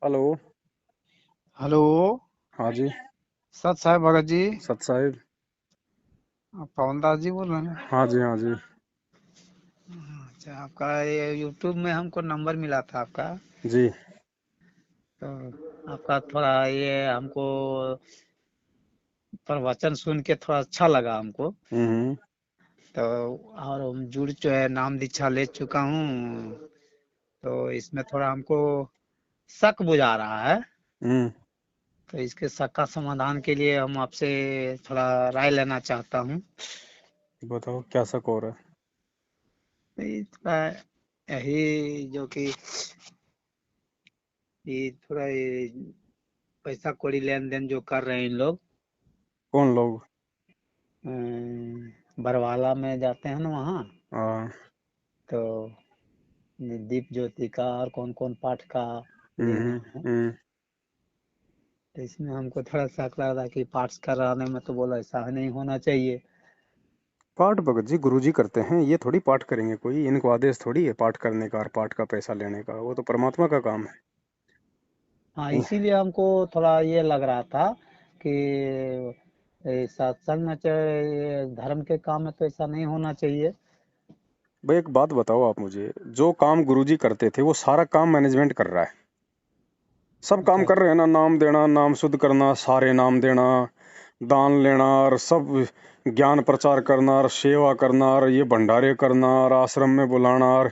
Hello. Hello. हाँ जी। सत साहब भगत जी। सत साहिब। आप पवन दास जी बोल रहे हैं? हाँ जी, हाँ जी। अच्छा, आपका ये यूट्यूब में हमको नंबर मिला था आपका। जी। तो आपका थोड़ा ये हमको प्रवचन सुन के थोड़ा अच्छा लगा हमको। हम्म। तो और हम जुड़ जो है नाम दीक्षा ले चुका हूँ। तो इसमें थोड़ा हमको शक बुझा रहा है। हम्म। तो इसके शक का समाधान के लिए हम आपसे थोड़ा राय लेना चाहता हूँ। बताओ क्या शक हो रहा है। ये थोड़ा यही जो कि ये थोड़ा ये पैसा कौड़ी लेन देन जो कर रहे हैं इन लोग। कौन लोग? बरवाला में जाते हैं ना वहाँ। हाँ। तो ये दीप ज्योति का और कौन कौन पाठ का लिए हम्म। हुए हैं। हम्म। तो इसमें हमको थोड़ा शक लग रहा है कि पाठ कराने में तो बोला ऐसा नहीं होना चाहिए। पाठ भगत जी गुरुजी करते हैं, ये थोड़ी पाठ करेंगे कोई, इनको आदेश थोड़ी है पाठ करने का और पाठ का पैसा लेने का, वो तो परमात्मा का काम हाँ, है। इसीलिए हमको थोड़ा ये लग रहा था कि ये सत्संग में चाहे धर्म के काम में तो ऐसा नहीं होना चाहिए। भाई एक बात बताओ आप मुझे, जो काम गुरुजी करते थे वो सारा काम मैनेजमेंट कर रहा है। सब काम अच्छा। कर रहे हैं ना, नाम देना, नाम शुद्ध करना, सारे नाम देना, दान लेना और सब ज्ञान प्रचार करना और सेवा करना और ये भंडारे करना और आश्रम में बुलाना और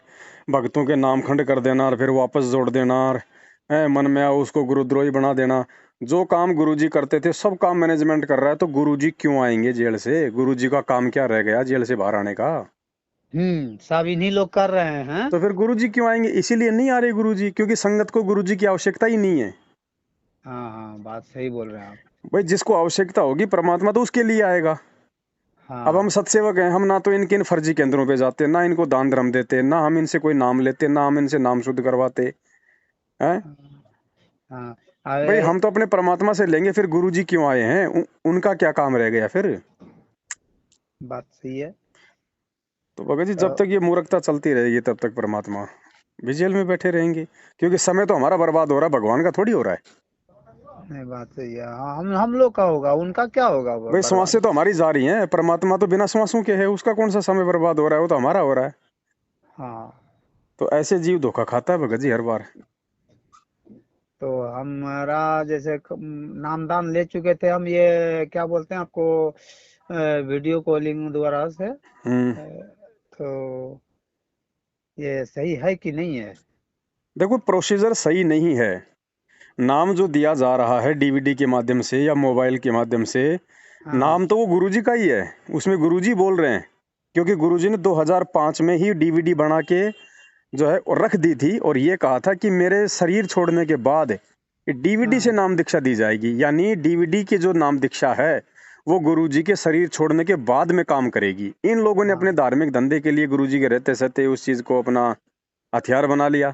भक्तों के नाम खंड कर देना और फिर वापस जोड़ देना और मन में आओ उसको गुरुद्रोही बना देना। जो काम गुरुजी करते थे सब काम मैनेजमेंट कर रहा है, तो गुरुजी क्यों आएंगे जेल से? गुरुजी का काम क्या रह गया जेल से बाहर आने का? सब इन्हीं लोग कर रहे हैं। तो फिर गुरुजी क्यों आएंगे? इसीलिए नहीं आ रहे गुरुजी, क्योंकि संगत को गुरुजी की आवश्यकता ही नहीं है। हाँ हाँ, बात सही बोल रहे हैं आप। भाई जिसको आवश्यकता होगी परमात्मा तो उसके लिए आएगा। अब हम हाँ सत्सेवक हैं, हम ना तो इनके इन फर्जी केंद्रों पे जाते, ना इनको दान धर्म देते, ना हम इनसे कोई नाम लेते, ना हम इनसे नाम शुद्ध करवाते हैं। हाँ। भाई अरे, हम तो अपने परमात्मा से लेंगे, फिर गुरुजी क्यों आए हैं? उनका क्या काम रह गया फिर? बात सही है। तो भगत जी तो जब तक ये मूर्खता चलती रहेगी तब तक परमात्मा भी जेल में बैठे रहेंगे, क्योंकि समय तो हमारा बर्बाद हो रहा है, भगवान का थोड़ी हो रहा है। नहीं, बात सही है। हाँ, हम लोग का होगा, उनका क्या होगा भाई बर्बाद। श्वासें तो हमारी जा रही हैं, परमात्मा तो बिना श्वासों के है, उसका कौन सा समय बर्बाद हो रहा है? वो तो हमारा हो रहा है। हाँ। तो ऐसे जीव धोखा खाता है भगत जी हर बार। तो हमारा जैसे नामदान ले चुके थे हम, ये क्या बोलते हैं आपको, वीडियो कॉलिंग द्वारा से। हम्म। तो ये सही है कि नहीं है? देखो प्रोसीजर सही नहीं है। नाम जो दिया जा रहा है डीवीडी के माध्यम से या मोबाइल के माध्यम से, हाँ नाम तो वो गुरुजी का ही है, उसमें गुरुजी बोल रहे हैं। क्योंकि गुरुजी ने 2005 में ही डीवीडी बना के जो है रख दी थी और ये कहा था कि मेरे शरीर छोड़ने के बाद डीवीडी से हाँ नाम दीक्षा दी जाएगी, यानी डीवीडी की जो नाम दीक्षा है वो गुरुजी के शरीर छोड़ने के बाद में काम करेगी। इन लोगों ने अपने हाँ। धार्मिक धंधे के लिए गुरुजी के रहते सहते उस चीज को अपना हथियार बना लिया।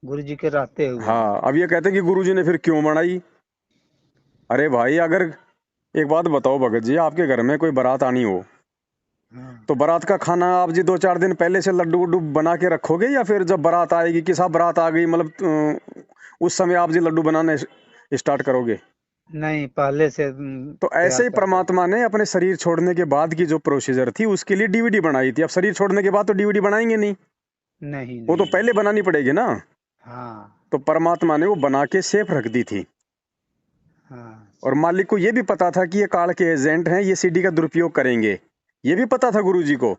गुरु जी के रहते हुए। हाँ, अब ये कहते हैं कि गुरुजी ने फिर क्यों बनाई। अरे भाई अगर एक बात बताओ भगत जी, आपके घर में कोई बारात आनी हो हाँ तो बारात का खाना आप जी 2-4 दिन पहले से लड्डू वड्डू बना के रखोगे, या फिर जब बारात आएगी कि साहब बारात आ गई मतलब उस समय आप जी लड्डू बनाने स्टार्ट करोगे? नहीं, पहले से तो ऐसे तैयार ही करके। परमात्मा ने अपने शरीर छोड़ने के बाद की जो प्रोसीजर थी उसके लिए डीवीडी बनाई थी। अब शरीर छोड़ने के बाद तो डीवीडी बनाएंगे नहीं, नहीं वो तो नहीं। पहले बनानी पड़ेगी ना। हाँ तो परमात्मा ने वो बना के सेफ रख दी थी। हाँ और मालिक को ये भी पता था कि ये काल के एजेंट हैं, ये सीडी का दुरुपयोग करेंगे, ये भी पता था गुरुजी को।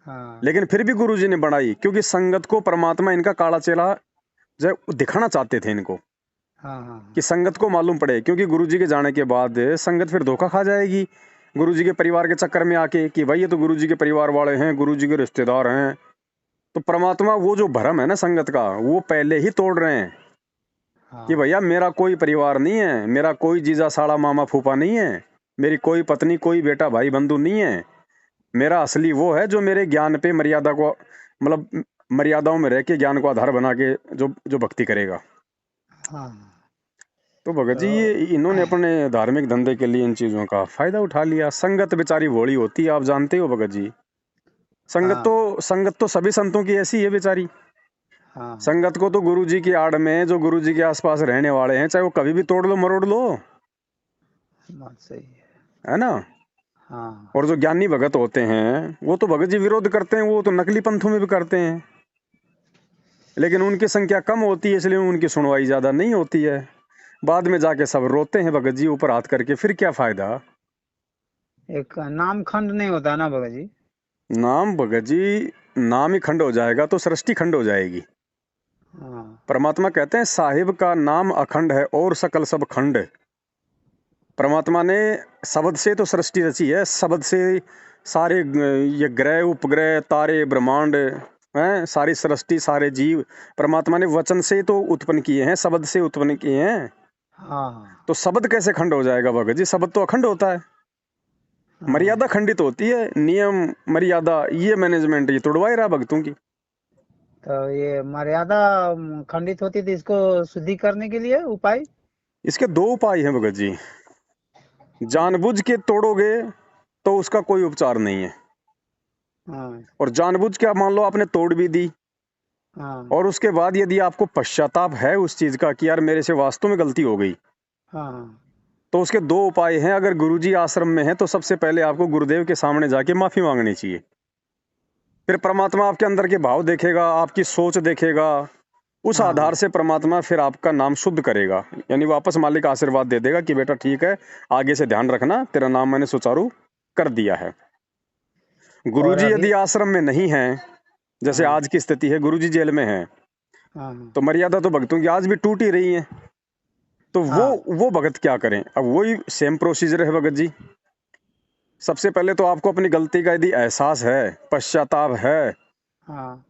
हाँ लेकिन फिर भी गुरुजी ने बनाई, क्योंकि संगत को परमात्मा इनका काला चेला जो दिखाना चाहते थे इनको, हाँ हाँ कि हाँ। संगत को मालूम पड़े, क्योंकि गुरुजी के जाने के बाद संगत फिर धोखा खा जाएगी गुरुजी के परिवार के चक्कर में आके कि भाई ये तो गुरुजी के परिवार वाले हैं, गुरुजी के रिश्तेदार हैं। तो परमात्मा वो जो भरम है ना संगत का, वो पहले ही तोड़ रहे हैं कि हाँ भैया मेरा कोई परिवार नहीं है, मेरा कोई जीजा साला मामा फूफा नहीं है, मेरी कोई पत्नी कोई बेटा भाई बंधु नहीं है। मेरा असली वो है जो मेरे ज्ञान पे मर्यादा को मतलब मर्यादाओं में रह के ज्ञान को आधार बना के जो जो भक्ति करेगा। हाँ। तो भगत जी ये तो इन्होंने अपने धार्मिक धंधे के लिए इन चीजों का फायदा उठा लिया। संगत बेचारी भोली होती है, आप जानते हो भगत जी। संगत हाँ तो संगत तो सभी संतों की ऐसी है बेचारी। हाँ संगत को तो गुरु जी की आड़ में, जो गुरु जी के आसपास रहने वाले हैं, चाहे वो कभी भी तोड़ लो मरोड़ लो, बात सही है ना। हाँ और जो ज्ञानी भगत होते हैं वो तो भगत जी विरोध करते हैं, वो तो नकली पंथों में भी करते हैं, लेकिन उनकी संख्या कम होती है इसलिए उनकी सुनवाई ज्यादा नहीं होती है। बाद में जाके सब रोते हैं भगत जी ऊपर हाथ करके, फिर क्या फायदा। एक नाम खंड नहीं होता ना भगत जी। नाम भगत जी, नाम ही खंड हो जाएगा तो सृष्टि खंड हो जाएगी। हाँ परमात्मा कहते हैं साहिब का नाम अखंड है और सकल सब खंड। परमात्मा ने शब्द से तो सृष्टि रची है, शब्द से सारे ये ग्रह उपग्रह तारे ब्रह्मांड हैं, सारी सृष्टि सारे जीव परमात्मा ने वचन से तो उत्पन्न किए हैं, शब्द से उत्पन्न किए हैं। हाँ तो शब्द कैसे खंड हो जाएगा भगत जी, शब्द तो अखंड होता है। हाँ। मर्यादा खंडित होती है, नियम मर्यादा ये मैनेजमेंट ये तोड़वा ही रहा भक्तों की। तो ये मर्यादा खंडित होती थी, इसको शुद्धि करने के लिए उपाय। इसके दो उपाय हैं भगत जी। जानबूझ के तोड़ोगे तो उसका कोई उपचार नहीं है, हाँ और जानबूझ के आप मान लो आपने तोड़ भी दी हाँ और उसके बाद यदि आपको पश्चाताप है उस चीज का कि यार मेरे से वास्तव में गलती हो गई, हाँ तो उसके दो उपाय हैं। अगर गुरुजी आश्रम में है तो सबसे पहले आपको गुरुदेव के सामने जाके माफी मांगनी चाहिए। फिर परमात्मा आपके अंदर के भाव देखेगा, आपकी सोच देखेगा, उस आधार हाँ से परमात्मा फिर आपका नाम शुद्ध करेगा, यानी वापस मालिक आशीर्वाद दे देगा कि बेटा ठीक है, आगे से ध्यान रखना, तेरा नाम मैंने सुचारू कर दिया है। और गुरुजी अभी यदि आश्रम में नहीं है, जैसे हाँ आज की स्थिति है, गुरुजी जेल में है, हाँ हाँ तो मर्यादा तो भक्तों की आज भी टूट ही रही है। तो हाँ वो भगत क्या करें, अब वही सेम प्रोसीजर है भगत जी। सबसे पहले तो आपको अपनी गलती का यदि एहसास है, पश्चाताप है, हाँ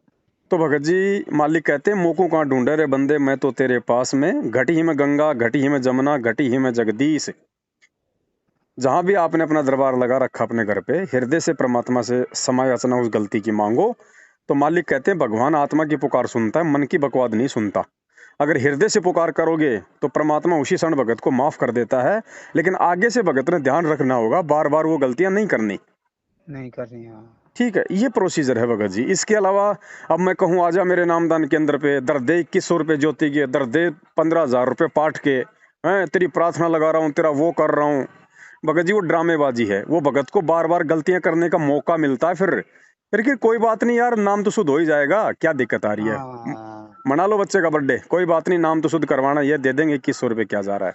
तो भगत जी मालिक कहते हैं मोको कहाँ ढूंढे रे बंदे, मैं तो तेरे पास में, घटी ही में गंगा घटी ही में जमुना घटी ही में जगदीश। जहां भी आपने अपना दरबार लगा रखा अपने घर पे, हृदय से परमात्मा से क्षमा याचना उस गलती की मांगो, तो मालिक कहते हैं भगवान आत्मा की पुकार सुनता है, मन की बकवाद नहीं सुनता। अगर हृदय से पुकार करोगे तो परमात्मा उसी क्षण भगत को माफ कर देता है, लेकिन आगे से भगत ने ध्यान रखना होगा, बार बार वो गलतियां नहीं करनी। नहीं करनी हाँ ठीक है, ये प्रोसीजर है भगत जी। इसके अलावा अब मैं कहूँ आजा मेरे नामदान केंद्र पे, दर दे 2100 रुपये ज्योति के, दर दे 15,000 रुपये पाठ के, हैं तेरी प्रार्थना लगा रहा हूँ, तेरा वो कर रहा हूँ, भगत जी वो ड्रामेबाजी है। वो भगत को बार बार गलतियां करने का मौका मिलता है, फिर कि कोई बात नहीं यार, नाम तो शुद्ध हो ही जाएगा, क्या दिक्कत आ रही है, हाँ मना लो बच्चे का बर्थडे, कोई बात नहीं, नाम तो शुद्ध करवाना, ये दे देंगे 2100 रुपये, क्या जा रहा है।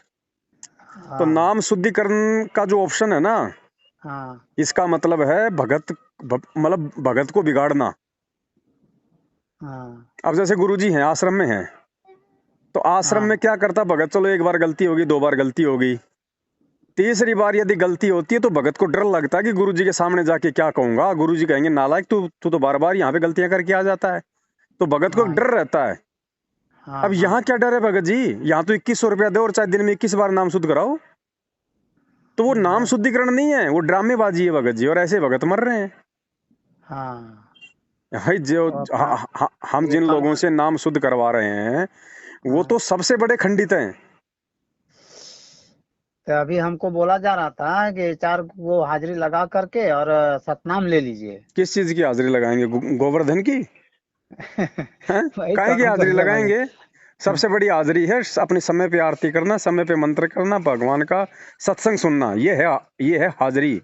तो हाँ नाम शुद्धिकरण का जो ऑप्शन है ना, हाँ इसका मतलब है मतलब भगत को बिगाड़ना। हाँ अब जैसे गुरुजी हैं आश्रम में हैं, तो आश्रम में हाँ क्या करता भगत, चलो एक बार गलती होगी, दो बार गलती होगी, तीसरी बार यदि गलती होती है तो भगत को डर लगता है कि गुरुजी के सामने जाके क्या कहूंगा, गुरुजी कहेंगे नालायक तू तू तो बार बार यहाँ पे गलतियां करके आ जाता है, तो भगत को एक हाँ डर रहता है। हाँ अब यहाँ हाँ क्या डर है भगत जी, यहाँ तो 2100 रुपया दो और चाहे दिन में 21 बार नाम शुद्ध कराओ, तो वो नाम बस शुद्धिकरण नहीं है, वो ड्रामेबाजी है भगत जी, और ऐसे भगत मर रहे हैं। हाँ भाई जो वो अपना हम ये जिन लोगों फरमा से नाम शुद्ध करवा रहे हैं वो हाँ। तो सबसे बड़े खंडित हैं। तो अभी हमको बोला जा रहा था कि 4 वो हाजिरी लगा करके और सतनाम ले लीजिए। किस चीज की हाजिरी लगाएंगे, गोवर्धन की, हैं, वही तो काहे की हम हाजिरी कह रहे लगाएंगे। मगर सबसे बड़ी हाजिरी है अपने समय पे आरती करना, समय पे मंत्र करना, भगवान का सत्संग सुनना, ये है हाजिरी।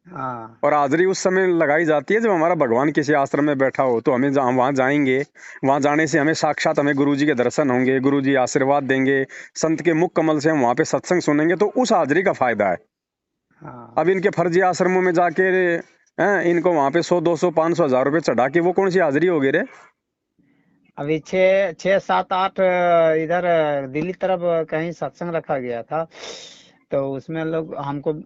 हाँ और हाजिरी उस समय लगाई जाती है जब हमारा भगवान किसी आश्रम में बैठा हो, तो हमें वहां जाएंगे, वहां जाने से हमें साक्षात हमें गुरुजी के दर्शन होंगे, गुरुजी आशीर्वाद देंगे, संत के मुख कमल से हम वहां पे सत्संग सुनेंगे, तो उस हाजिरी का फायदा है। हाँ। अब इनके फर्जी आश्रमों में जाके हैं, इनको वहां पे 100 200 500 1000 रुपये चढ़ा के वो कौन सी हाजिरी होगी रे। अभी 6 6 7 8 इधर दिल्ली तरफ कहीं सत्संग रखा गया था, तो उसमें लोग हमको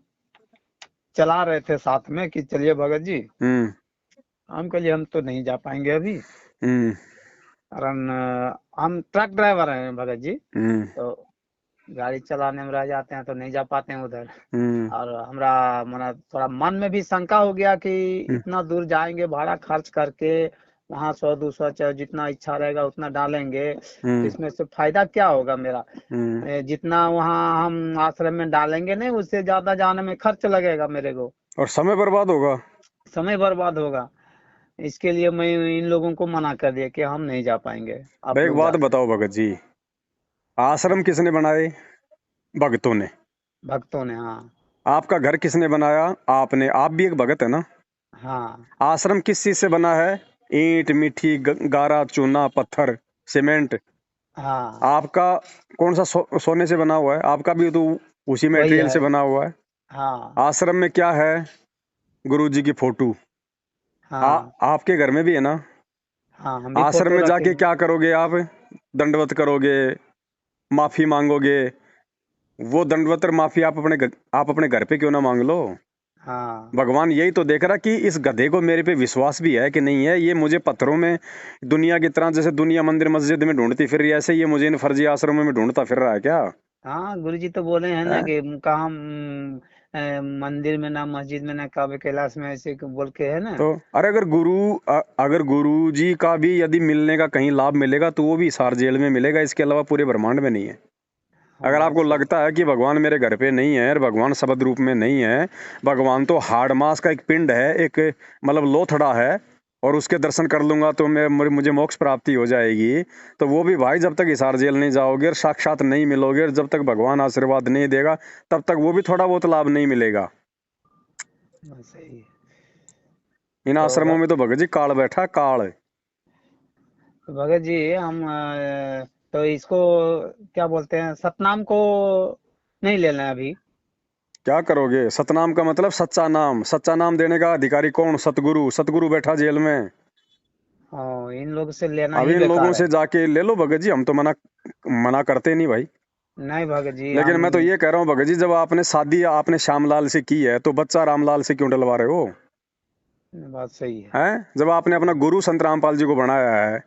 चला रहे थे साथ में कि चलिए भगत जी। हम्म हम कहिए हम तो नहीं जा पाएंगे अभी, हम्म कारण हम ट्रक ड्राइवर हैं भगत जी, हम्म तो गाड़ी चलाने में रह जाते हैं तो नहीं जा पाते हैं उधर। हम्म और हमरा मना थोड़ा मन में भी शंका हो गया कि हम्म इतना दूर जाएंगे भाड़ा खर्च करके, वहाँ 100 200 चाहे जितना इच्छा रहेगा उतना डालेंगे, तो हम्म इसमें से फायदा क्या होगा मेरा। हम्म जितना वहाँ हम आश्रम में डालेंगे नहीं, उससे ज्यादा जाने में खर्च लगेगा मेरे को, और समय बर्बाद होगा। समय बर्बाद होगा। इसके लिए मैं इन लोगों को मना कर दिया कि हम नहीं जा पाएंगे, आप भाई एक लोग जा बात सकते। बताओ भगत जी, आश्रम किसने बनाए? भगतों ने। भक्तों ने, हाँ। आपका घर किसने बनाया? आपने। आप भी एक भगत है ना। हाँ। आश्रम किस चीज से बना है? ईंट, मिट्टी, गारा, चूना, पत्थर, सीमेंट। हाँ। आपका कौन सा सोने से बना हुआ है? आपका भी तो उसी वही मटेरियल है। से बना हुआ है। हाँ। आश्रम में क्या है? गुरु जी की फोटो। हाँ। आपके घर में भी है ना। हाँ, हम भी आश्रम फोटो में रखे जाके हैं। क्या करोगे आप? दंडवत करोगे, माफी मांगोगे। वो दंडवत और माफी आप अपने घर पे क्यों ना मांग लो? हाँ। भगवान यही तो देख रहा कि इस गधे को मेरे पे विश्वास भी है कि नहीं है। ये मुझे पत्थरों में, दुनिया की तरह, जैसे दुनिया मंदिर मस्जिद में ढूंढती फिर रही है, ऐसे ये मुझे इन फर्जी आश्रमों में ढूंढता फिर रहा है क्या? हाँ, गुरु जी तो बोले हैं ना है? कि कहाँ मंदिर में ना मस्जिद में ना काबे कैलाश में, ऐसे बोल के है ना। तो अरे अगर गुरु जी का भी यदि मिलने का कहीं लाभ मिलेगा तो वो भी हिसार जेल में मिलेगा, इसके अलावा पूरे ब्रह्मांड में नहीं है। हाँ, अगर बात आपको सही। लगता है कि भगवान मेरे घर पे नहीं है और भगवान शब्द रूप में नहीं है, भगवान तो हाड़ मास का एक पिंड है, एक मतलब लोथड़ा है, और उसके दर्शन कर लूंगा तो मुझे मोक्ष प्राप्ति हो जाएगी। तो वो भी भाई, जब तक हिसार जेल नहीं जाओगे और साक्षात नहीं मिलोगे और जब तक भगवान आशीर्वाद नहीं देगा, तब तक वो भी थोड़ा बहुत लाभ नहीं मिलेगा। बात सही है। इन तो आश्रमों में तो भगत जी काल बैठा, काल। भगत जी, हम तो इसको क्या बोलते हैं, सतनाम को नहीं लेना है अभी। क्या करोगे? सतनाम का मतलब सच्चा नाम। सच्चा नाम देने का अधिकारी कौन? सतगुरु। सतगुरु बैठा जेल में। इन लोग से लेना अब ही इन लोगों बेकार से है। जाके ले लो भगत जी, हम तो मना मना करते नहीं भाई। नहीं भगत जी, लेकिन हम। मैं तो ये कह रहा हूँ भगत जी, जब आपने शादी आपने श्यामलाल से की है तो बच्चा रामलाल से क्यों डलवा रहे हो? बात सही है। हैं? जब आपने अपना गुरु संत रामपाल जी को बनाया है,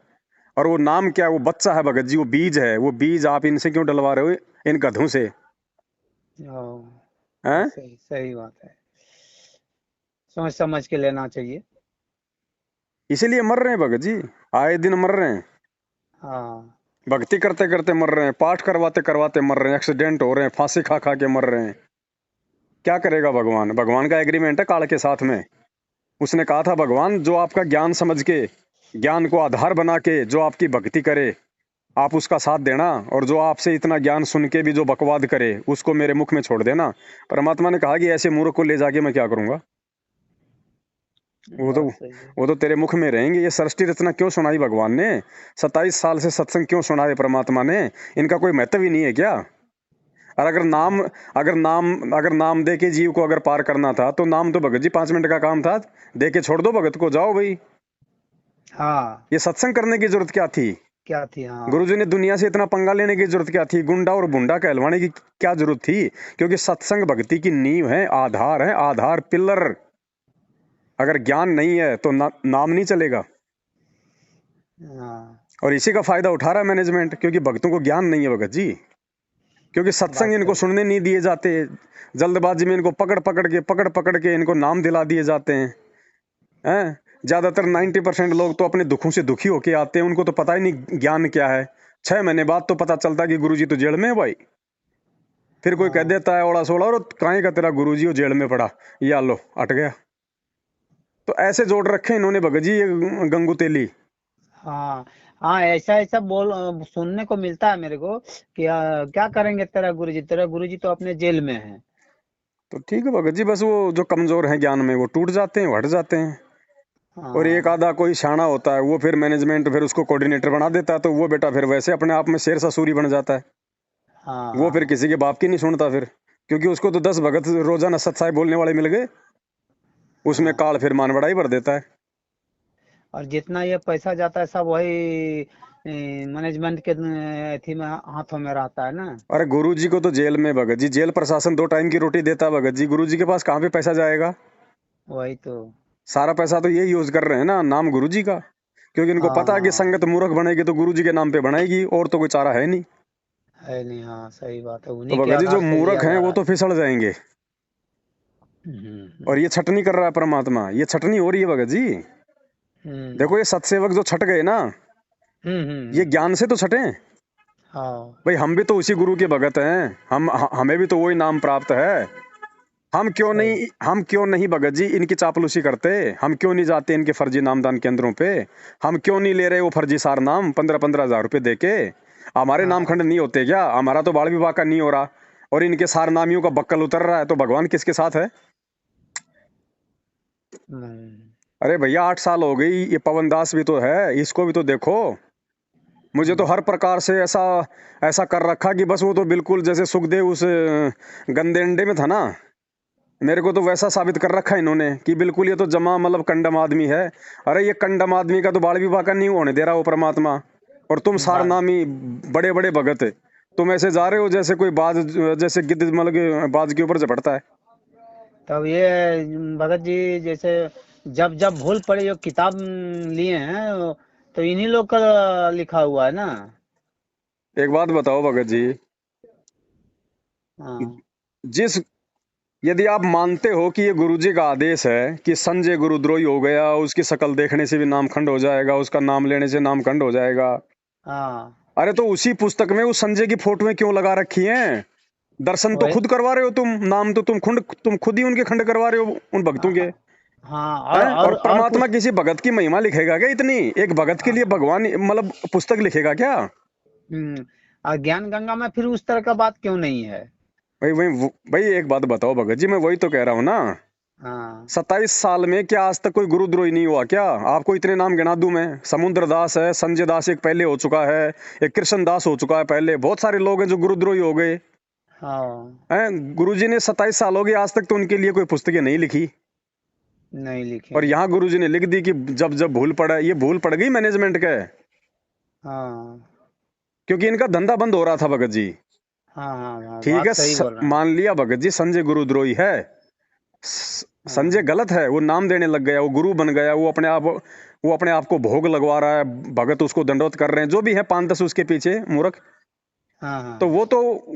और वो नाम क्या है? वो बच्चा है भगत जी, वो बीज है। वो बीज आप इनसे क्यों डलवा रहे हो, इन गधों से? ओ, बात हैं? सही, सही बात है। सोच समझ के लेना चाहिए। इसीलिए मर रहे हैं भगत जी, आए दिन मर रहे हैं। हाँ। भक्ति करते करते मर रहे हैं, पाठ करवाते करवाते मर रहे हैं, एक्सीडेंट हो रहे हैं, फांसी खा खा के मर रहे हैं। क्या करेगा भगवान? भगवान का एग्रीमेंट है काल के साथ में। उसने कहा था, भगवान जो आपका ज्ञान समझ के, ज्ञान को आधार बना के जो आपकी भक्ति करे, आप उसका साथ देना, और जो आपसे इतना ज्ञान सुन के भी जो बकवाद करे उसको मेरे मुख में छोड़ देना। परमात्मा ने कहा कि ऐसे मूर्ख को ले जाके मैं क्या करूंगा? वो तो बात सही है। वो तो तेरे मुख में रहेंगे। ये सृष्टि रचना क्यों सुनाई भगवान ने? 27 साल से सत्संग क्यों सुनाए परमात्मा ने? इनका कोई महत्व ही नहीं है क्या? और अगर नाम दे के जीव को अगर पार करना था तो नाम तो भगत जी 5 मिनट का काम था। दे के छोड़ दो भगत को, जाओ भाई। हाँ। ये सत्संग करने की जरूरत क्या थी? क्या थी, हाँ। गुरुजी ने दुनिया से इतना पंगा लेने की जरूरत क्या थी? गुंडा और बुंडा कहलवाने की क्या जरूरत थी? क्योंकि सत्संग भक्ति की नींव है, आधार है, आधार पिलर। अगर ज्ञान नहीं है तो नाम नहीं चलेगा। हाँ, और इसी का फायदा उठा रहा है मैनेजमेंट, क्योंकि भक्तों को ज्ञान नहीं है भगत जी। क्योंकि बात सत्संग इनको सही। सुनने नहीं दिए जाते। जल्दबाजी में इनको पकड़ पकड़ के इनको नाम दिला दिए जाते हैं। ज्यादातर 90% लोग तो अपने दुखों से दुखी होके आते हैं, उनको तो पता ही नहीं ज्ञान क्या है। 6 महीने बाद तो पता चलता है कि गुरुजी तो जेल में है भाई। फिर कोई कह हाँ। देता है ओड़ा सोड़ा, और काहे का तेरा गुरुजी वो जेल में पड़ा, या लो अट गया। तो ऐसे जोड़ रखे इन्होंने भगत जी, ये गंगू तेली। हाँ। हाँ, ऐसा ऐसा सुनने को मिलता है मेरे को कि क्या करेंगे तेरा गुरुजी तो अपने जेल में है। तो ठीक है भगत जी, बस वो जो कमजोर हैं ज्ञान में वो टूट जाते हैं, हट जाते हैं। और एक हाँ। आधा कोई शाना होता है, वो फिर मैनेजमेंट फिर उसको कोऑर्डिनेटर बना देता है, तो वो बेटा फिर वैसे अपने आप में शेर ससूरी बन जाता है। हाँ। वो फिर हाँ। किसी के बाप की नहीं सुनता फिर, क्योंकि उसको तो 10 भगत रोजाना सत्साई बोलने वाले मिल गए। उसमें हाँ। काल फिर मानवड़ा ही भर देता है। और जितना ये पैसा जाता है सब वही मैनेजमेंट के अथी में, हाथों में रहता है ना। अरे गुरु जी को तो जेल में भगत जी, जेल प्रशासन 2 टाइम की रोटी देता है भगत जी। गुरु जी के पास कहाँ पे पैसा जाएगा? वही तो। सारा पैसा तो ये यूज कर रहे हैं ना, नाम गुरु जी का। क्योंकि इनको पता है कि हाँ, संगत मूर्ख बनेगी तो गुरु जी के नाम पे बनाएगी, और तो कोई चारा है नहीं। है नहीं, हाँ सही बात है, तो उन्हीं के भगत जी जो आधार से लिया मूर्ख हैं जा वो रहा तो है। फिसल जाएंगे। और हम्म। ये छटनी कर रहा है परमात्मा, ये छटनी हो रही है भगत जी। हम्म। देखो ये सतसेवक जो छट गए ना, हम्म। ये ज्ञान से तो छटे। हाँ। भाई हम भी तो उसी गुरु के भगत हैं, हमें भी तो वही नाम प्राप्त है। सही। हम क्यों नहीं भगत जी इनकी चापलूसी करते? हम क्यों नहीं जाते इनके फर्जी नामदान केंद्रों पे? हम क्यों नहीं ले रहे वो फर्जी सार नाम 15-15 हजार रुपए देके? हमारे हाँ। नामखंड नहीं होते क्या? हमारा तो बाल विवाह का नहीं हो रहा और इनके सार नामियों का बक्कल उतर रहा है, तो भगवान किसके साथ है? हम्म, अरे भैया 8 साल हो गई, ये पवन दास भी तो है, इसको भी तो देखो। मुझे तो हम्म, हर प्रकार से ऐसा ऐसा कर रखा कि बस वो तो बिल्कुल जैसे सुखदेव उस गंदे अंडे में था ना, मेरे को तो वैसा साबित कर रखा है इन्होंने कि बिल्कुल ये तो जमा मतलब कंडम आदमी है। अरे ये कंडम आदमी का तो बाल विवाह का नहीं होने दे रहा वो परमात्मा, और तुम बात। सारनामी बड़े बड़े भगत, तुम ऐसे जा रहे हो जैसे कोई बाज, जैसे गिद्ध मतलब कि बाज के ऊपर झपटता है। तब ये भगत जी जैसे जब जब भूल पड़े जो किताब लिए हैं, तो इन्हीं लोग का लिखा हुआ है ना। एक बात बताओ भगत जी, हाँ। जिस यदि आप मानते हो कि ये गुरुजी का आदेश है कि संजय गुरुद्रोही हो गया, उसकी शक्ल देखने से भी नामखंड हो जाएगा, उसका नाम लेने से नामखंड हो जाएगा, हाँ। अरे तो उसी पुस्तक में उस संजय की फोटोएं क्यों लगा रखी हैं? दर्शन तो वही। खुद करवा रहे हो तुम, नाम तो तुम खुद ही उनके खंड करवा रहे हो उन भक्तों के। हाँ, हैं? और और परमात्मा कुछ। किसी भगत की महिमा लिखेगा क्या इतनी? एक भगत के लिए भगवान मतलब पुस्तक लिखेगा क्या? और ज्ञान गंगा में फिर उस तरह का बात क्यों नहीं है? भाई एक बात बताओ भगत जी, मैं वही तो कह रहा हूँ ना, हाँ। 27 साल में क्या आज तक कोई गुरुद्रोही नहीं हुआ क्या? आपको इतने नाम गिना दूं मैं, समुद्र दास है, संजय दास एक पहले हो चुका है, एक कृष्ण दास हो चुका है पहले, बहुत सारे लोग हैं जो गुरुद्रोही हो गए हाँ। हैं। गुरुजी ने 27 साल हो गए आज तक तो उनके लिए कोई पुस्तकें नहीं लिखी, नहीं लिखे और हैं। यहाँ गुरुजी ने लिख दी कि जब जब भूल पड़ा, ये भूल पड़ गई मैनेजमेंट के, हाँ। क्योंकि इनका धंधा बंद हो रहा था भगत जी। हाँ। हाँ। हाँ, ठीक बात है, सही बोल रहे हैं। मान लिया भगत जी संजय गुरुद्रोही है, संजय हाँ। गलत है, वो नाम देने लग गया, वो गुरु बन गया, वो अपने आप को भोग लगवा रहा है, भगत उसको दंडवत कर रहे हैं, जो भी है 5-10 उसके पीछे मूर्ख। हाँ। तो हाँ।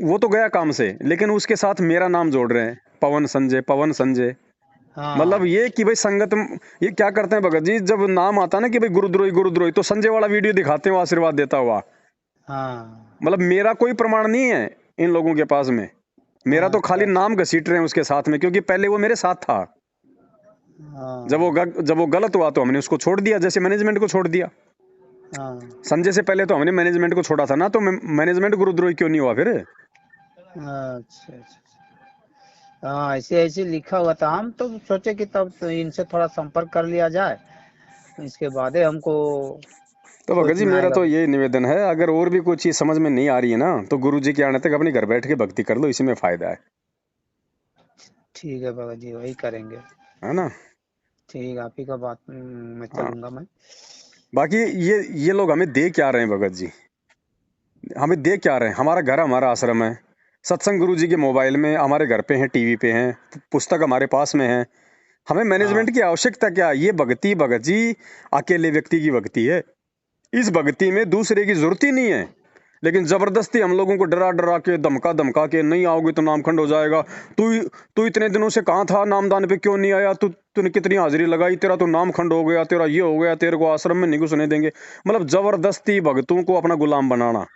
वो तो गया काम से, लेकिन उसके साथ मेरा नाम जोड़ रहे हैं, पवन संजय, पवन संजय। मतलब हाँ। ये कि भाई संगत, ये क्या करते हैं भगत जी, जब नाम आता है ना कि भाई गुरुद्रोही गुरुद्रोही, तो संजय वाला वीडियो दिखाते हैं वो आशीर्वाद देता हुआ। हाँ। मतलब मेरा कोई प्रमाण नहीं है इन लोगों के पास में, मेरा हाँ, तो खाली अच्छा अच्छा। नाम घसीट रहे हैं उसके साथ में, क्योंकि पहले वो मेरे साथ था। हाँ। जब वो गलत हुआ तो हमने उसको छोड़ दिया, जैसे मैनेजमेंट को छोड़ दिया। हाँ। संजय से पहले तो हमने मैनेजमेंट को छोड़ा था ना, तो मैनेजमेंट गुरुद्रोही क्यों नहीं हुआ फिर? अच्छा अच्छा। हाँ, ऐसे ऐसे लिखा हुआ था, हम तो सोचे कि तब तो इनसे थोड़ा संपर्क कर लिया जाए, इसके बाद ही हमको तो भगत सोच जी में मेरा आएगा। तो ये निवेदन है, अगर और भी कोई चीज समझ में नहीं आ रही है ना, तो गुरु जी के आने तक अपने घर बैठ के भक्ति कर लो, इसी में फायदा ठीक है बाबा जी, वही करेंगे। है ना? ठीक है, आप ही का बात मैं हाँ। चलूंगा मैं। बाकी ये लोग हमें दे क्या रहे हैं भगत जी? हमें दे क्या रहे हैं? हमारा घर हमारा आश्रम है, सत्संग गुरु जी के मोबाइल में, हमारे घर पे हैं, टीवी पे हैं, पुस्तक हमारे पास में है, हमें हाँ। मैनेजमेंट की आवश्यकता क्या? ये भक्ति भगत जी अकेले व्यक्ति की भक्ति है, इस भक्ति में दूसरे की जरूरत ही नहीं है। लेकिन जबरदस्ती हम लोगों को डरा डरा के, धमका धमका के, नहीं आओगे तो नामखंड हो जाएगा, तू तू इतने दिनों से कहाँ था, नामदान पे क्यों नहीं आया, तूने कितनी हाजिरी लगाई, तेरा तो नामखंड हो गया, तेरा ये हो गया, तेरे को आश्रम में नहीं घुसने देंगे। मतलब जबरदस्ती भक्तों को अपना गुलाम बनाना।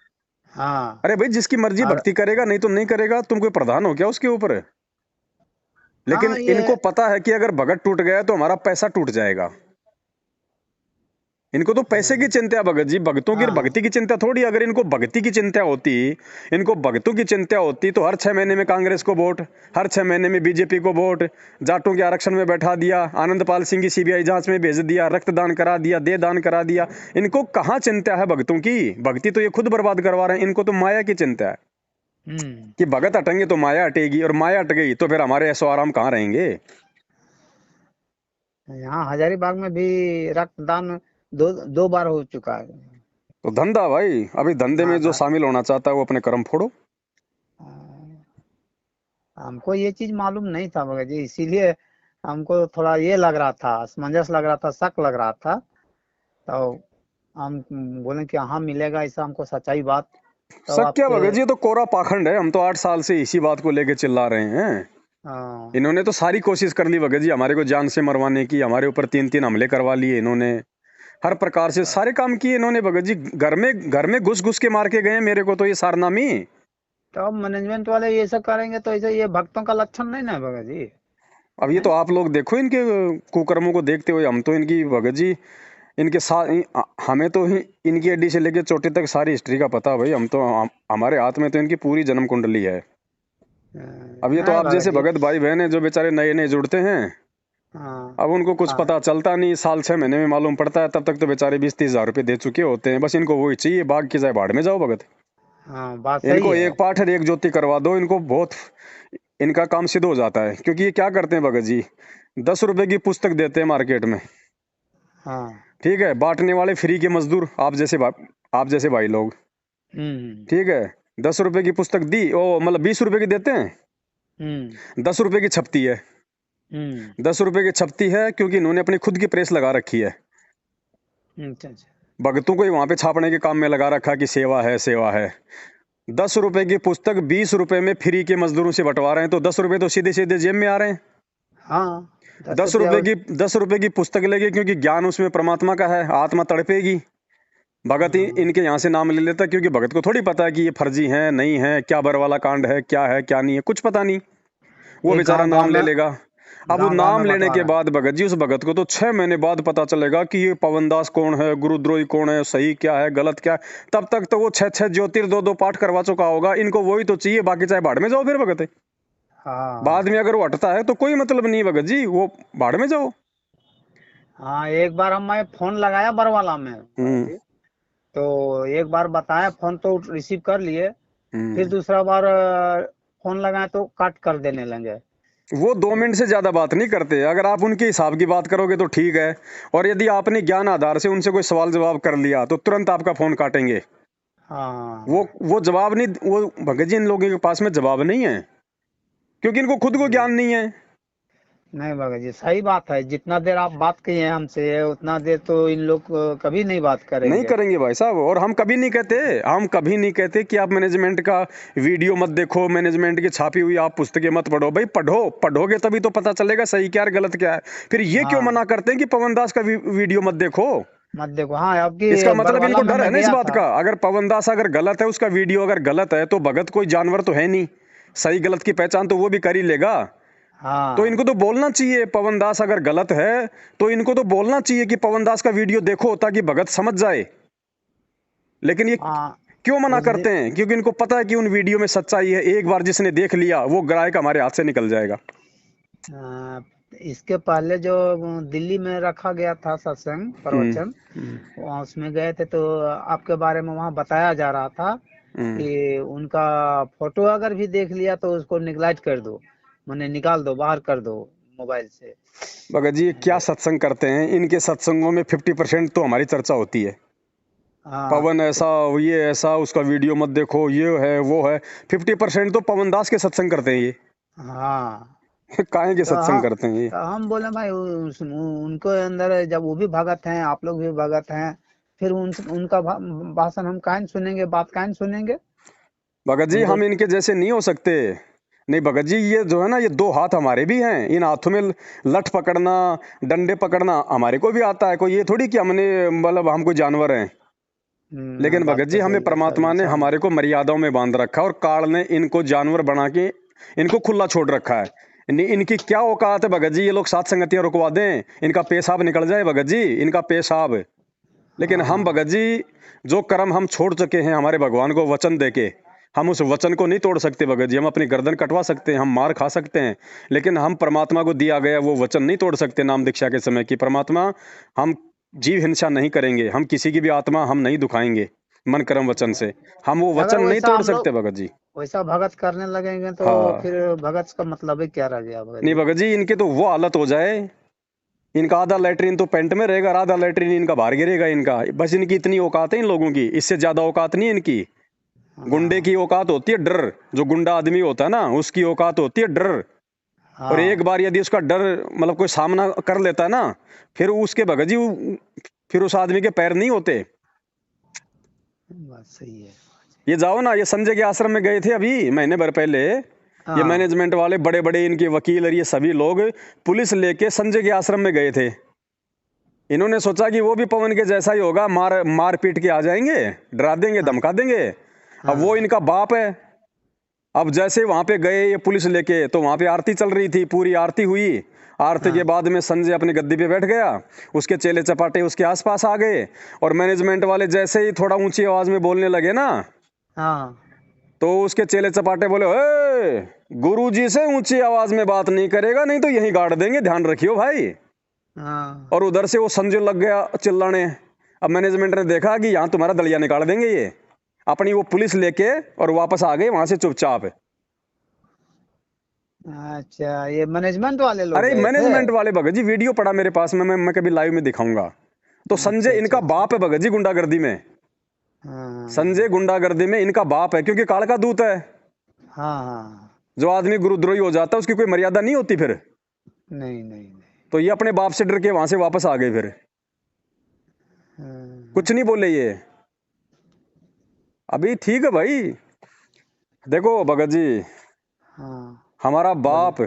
हाँ। अरे भाई जिसकी मर्जी और भक्ति करेगा, नहीं तो नहीं करेगा, तुम कोई प्रधान हो क्या उसके ऊपर? लेकिन हाँ ये। इनको पता है कि अगर भगत टूट गया तो हमारा पैसा टूट जाएगा। इनको तो पैसे की हाँ। चिंता है भगत जी, भक्तों की हाँ। भक्ति की चिंता थोड़ी। अगर इनको भक्ति की चिंता होती, इनको भक्तों की चिंता होती, तो हर 6 महीने में कांग्रेस को वोट, हर 6 महीने में बीजेपी को वोट, जाटों के आरक्षण में बैठा दिया, आनंदपाल सिंह की सीबीआई जांच में भेज दिया, रक्तदान करा दिया, दे दान करा दिया। इनको कहाँ चिंता है भक्तों की? भक्ति तो ये खुद बर्बाद करवा रहे हैं, इनको तो माया की चिंता है हम्म। कि भगत हटेंगे तो माया हटेगी, और माया हट गई तो फिर हमारे ऐशो आराम कहाँ रहेंगे? यहाँ हजारीबाग में भी रक्तदान दो दो बार हो चुका है। तो धंधा भाई, अभी धंधे हाँ में जो शामिल होना चाहता है वो अपने कर्म फोड़ो। हमको ये चीज मालूम नहीं था मगर जी, इसीलिए हमको थोड़ा ये लग रहा था, असमंजस लग रहा था, शक लग रहा था। तो हम बोले कि हाँ मिलेगा ऐसा हमको सच्चाई बात। तो सत्या आपसे। भगत जी, ये तो कोरा पाखंड है, हम तो 8 साल से इसी बात को लेके चिल्ला रहे हैं। हाँ। इन्होंने तो सारी कोशिश कर ली भगत जी हमारे को जान से मरवाने की, हमारे ऊपर 3-3 हमले करवा लिए इन्होंने, हर प्रकार से सारे काम किए इन्होंने भगत जी। घर में घुस घुस के मार के गए हैं मेरे को तो ये सारनामी। तो अब मैनेजमेंट वाले ये सब करेंगे तो ऐसे ये भक्तों का लक्षण नहीं ना भगत जी। अब ये तो हैं? आप लोग देखो इनके कुकर्मों को देखते हुए, हम तो इनकी भगत जी इनके साथ हमें तो इनकी अड्डी से लेके चोटी तक सारी हिस्ट्री का पता है भाई। हमारे हाथ में तो इनकी पूरी जन्म कुंडली है। अब ये तो नहीं आप भगत जैसे जी। भगत भाई बहन है जो बेचारे नए नए जुड़ते हैं, हाँ अब उनको कुछ हाँ पता चलता नहीं, साल 6 महीने में मालूम पड़ता है, तब तक तो बेचारे 20-30 हजार रुपये दे चुके होते हैं। बस इनको वही चाहिए, बाग की जाए भाड़ में जाओ भगत। हाँ, बात सही इनको है। एक पाठ और एक ज्योति करवा दो, इनको बहुत इनका काम सिद्ध हो जाता है। क्योंकि ये क्या करते हैं भगत जी, 10 रुपए की पुस्तक देते हैं मार्केट में, हाँ। ठीक है, बांटने वाले फ्री के मजदूर आप जैसे भाई लोग, हम्म ठीक है। 10 रुपए की पुस्तक दी, ओ मतलब 20 रुपए की देते हैं, हम्म 10 रुपए की छपती है। हम्म 10 रुपए की छपती है क्योंकि इन्होंने अपनी खुद की प्रेस लगा रखी है। अच्छा अच्छा। भगतों को ही वहां पे छापने के काम में लगा रखा कि सेवा है सेवा है। 10 रुपए की पुस्तक 20 रुपए में फ्री के मजदूरों से बंटवा रहे हैं, तो 10 रुपए तो सीधे सीधे जेब में आ रहे हैं। हाँ, 10 रुपया 10 रुपए की 10 रुपए की पुस्तक लेगी क्योंकि ज्ञान उसमें परमात्मा का है, आत्मा तड़पेगी। भगत ही हाँ, इनके यहाँ से नाम ले लेता, क्योंकि भगत को थोड़ी पता है कि ये फर्जी है नहीं है, क्या बर वाला कांड है क्या नहीं है, कुछ पता नहीं। वो ये बेचारा नाम ले लेगा। अब वो गांव नाम में लेने के बंटवारा है। बाद भगत जी उस भगत को तो 6 महीने बाद पता चलेगा कि ये पवनदास कौन है, गुरुद्रोही कौन है, सही क्या है गलत क्या है। तब तक तो वो 6-6 ज्योतिर 2-2 पाठ करवा चुका होगा। इनको वही तो चाहिए, बाकी चाहे भाड़ में जाओ फिर भगत। बाद हाँ में अगर वो हटता है तो कोई मतलब नहीं भगत जी, वो भाड़ में जाओ। हाँ, एक बार मैं फोन लगाया बरवाला में भगत हम्म जी, तो एक बार बताया, फोन तो रिसीव कर लिए। फिर हम्म दूसरा बार फोन लगाया तो काट कर देने लगे। वो 2 मिनट से ज्यादा बात नहीं करते। अगर आप उनके हिसाब की बात करोगे तो ठीक है, और यदि आपने ज्ञान आधार से उनसे कोई सवाल जवाब कर लिया तो तुरंत आपका फोन काटेंगे। वो हाँ। वो जवाब नहीं, वो भगत जी इन लोगों के पास में जवाब नहीं है, क्योंकि इनको खुद को ज्ञान नहीं है। नहीं भगत जी, सही बात है। जितना देर आप बात किए हैं हमसे, उतना देर तो इन लोग कभी नहीं बात नहीं करेंगे। करेंगे भाई साहब। और हम कभी नहीं कहते कि आप मैनेजमेंट का वीडियो मत देखो, मैनेजमेंट की छापी हुई आप पुस्तकें मत पढ़ो। भाई पढ़ो, पढ़ोगे तभी तो पता चलेगा सही क्या है गलत क्या है। फिर ये क्यों हाँ, मना करते हैं कि पवन दास का वीडियो मत देखो। मत देखो। हाँ, आपकी इसका मतलब बरवाला इनको में डर है मैं ना इस गया बात था। का, अगर पवन दास अगर गलत है, उसका वीडियो अगर गलत है, तो भगत कोई जानवर तो है नहीं, सही गलत की पहचान तो वो भी कर ही लेगा। तो हाँ इनको तो बोलना चाहिए, पवन दास अगर गलत है तो इनको तो बोलना चाहिए कि पवन दास का वीडियो देखो, ताकि भगत समझ जाए। लेकिन ये हाँ। क्यों मना उस दिन करते हैं? क्योंकि इनको पता है कि उन वीडियो में सच्चाई है। एक बार जिसने देख लिया वो ग्राहक हमारे हाथ से निकल जाएगा। अ, इसके पहले जो दिल्ली में रखा गया था सत्संग हम्म प्रवचन, हम्म वहाँ उसमें गए थे तो आपके बारे में वहाँ बताया जा रहा था हम्म। कि उनका फोटो अगर भी देख लिया तो उसको निगलेक्ट कर दो, माने निकाल दो, बाहर कर दो मोबाइल से। भगत जी क्या सत्संग करते हैं, इनके सत्संगों में 50% तो हमारी चर्चा होती है। हाँ पवन तो ऐसा, ये ऐसा, उसका वीडियो मत देखो, ये है वो है। 50% तो पवन दास के सत्संग करते हैं ये। हाँ, काहे के तो सत्संग हम करते हैं ये? तो हम बोले भाई उनको अंदर जब वो भी भगत हैं, आप लोग भी भगत हैं, फिर उनका भाषण हम काहे न सुनेंगे, बात काहे न सुनेंगे। भगत जी हम तो हम इनके जैसे नहीं हो सकते। नहीं भगत जी, ये जो है ना, ये 2 हाथ हमारे भी हैं। इन हाथों में लठ पकड़ना, डंडे पकड़ना हमारे को भी आता है। कोई ये थोड़ी कि हमने मतलब हम कोई जानवर हैं। लेकिन बात भगत जी तो हमें सही है, परमात्मा ने सब हमारे को मर्यादाओं में बांध रखा, और काल ने इनको जानवर बना के इनको खुला छोड़ रखा है। इनकी क्या औकात है भगत जी, ये लोग सात संगतियां रुकवा दें, इनका पेशाब निकल जाए भगत जी, इनका पेशाब। लेकिन हम हाँ भगत जी जो कर्म हम छोड़ चुके हैं हमारे भगवान को वचन देके, हम उस वचन को नहीं तोड़ सकते भगत जी। हम अपनी गर्दन कटवा सकते हैं, हम मार खा सकते हैं, लेकिन हम परमात्मा को दिया गया वो वचन नहीं तोड़ सकते। नाम दीक्षा के समय की परमात्मा, हम जीव हिंसा नहीं करेंगे, हम किसी की भी आत्मा हम नहीं दुखाएंगे मन कर्म वचन से। हम वो अगर वचन नहीं वैसा तोड़ हम लोग सकते भगत जी। वैसा भगत करने लगेंगे तो हाँ। फिर भगत का मतलब ही क्या रह गया भगत नहीं जी। भगत जी, इनके तो वो हालत हो जाए, इनका आधा लेटरिन तो पेंट में रहेगा और आधा लेटरिन इनका बाहर गिरेगा। इनका बस, इनकी इतनी औकात है इन लोगों की, इससे ज्यादा औकात नहीं है इनकी। गुंडे हाँ की औकात होती है डर, जो गुंडा आदमी होता है ना उसकी औकात होती है डर। और एक हाँ, बार यदि उसका डर मतलब कोई सामना कर लेता है ना, फिर उसके भगत जी फिर उस आदमी के पैर नहीं होते। बात सही है। ये जाओ ना, ये संजय के आश्रम में गए थे अभी महीने भर पहले। ये हाँ मैनेजमेंट वाले बड़े बड़े इनके वकील और ये सभी लोग पुलिस लेके संजय के आश्रम में गए थे। इन्होंने सोचा कि वो भी पवन के जैसा ही होगा, मार मार पीट के आ जाएंगे, डरा देंगे हाँ धमका देंगे। अब वो हाँ इनका बाप है, अब जैसे वहां पे गए ये पुलिस लेके, तो वहां पे आरती चल रही थी, पूरी आरती हुई। आरती के बाद में संजय अपनी गद्दी पे बैठ गया, उसके चेले चपाटे उसके आसपास आ गए, और मैनेजमेंट वाले जैसे ही थोड़ा ऊंची आवाज में बोलने लगे ना, हाँ तो उसके चेले चपाटे बोले, ए, गुरुजी से ऊंची आवाज में बात नहीं करेगा, नहीं तो यहीं गाड़ देंगे, ध्यान रखियो भाई। हाँ और उधर से वो संजय लग गया चिल्लाने। अब मैनेजमेंट ने देखा कि यहाँ तुम्हारा दलिया निकाल देंगे ये, अपनी वो पुलिस लेके और वापस आ गए वहां से चुपचाप। अच्छा, ये मैनेजमेंट वाले लोग अरे गए थे? मैनेजमेंट वाले भगत जी, वीडियो पड़ा मेरे पास में, मैं कभी लाइव में दिखाऊंगा। तो अच्छा संजय अच्छा इनका अच्छा। बाप है भगत जी, गुंडागर्दी में। हाँ संजय गुंडागर्दी में इनका बाप है, क्योंकि काल का दूत है। हाँ हाँ। जो आदमी गुरुद्रोही हो जाता है उसकी कोई मर्यादा नहीं होती फिर। नहीं नहीं नहीं। तो ये अपने बाप से डर के वहां से वापस आ गए फिर, हाँ कुछ नहीं बोले ये। अभी ठीक है भाई। देखो भगत जी, हाँ। हमारा बोलिए। बाप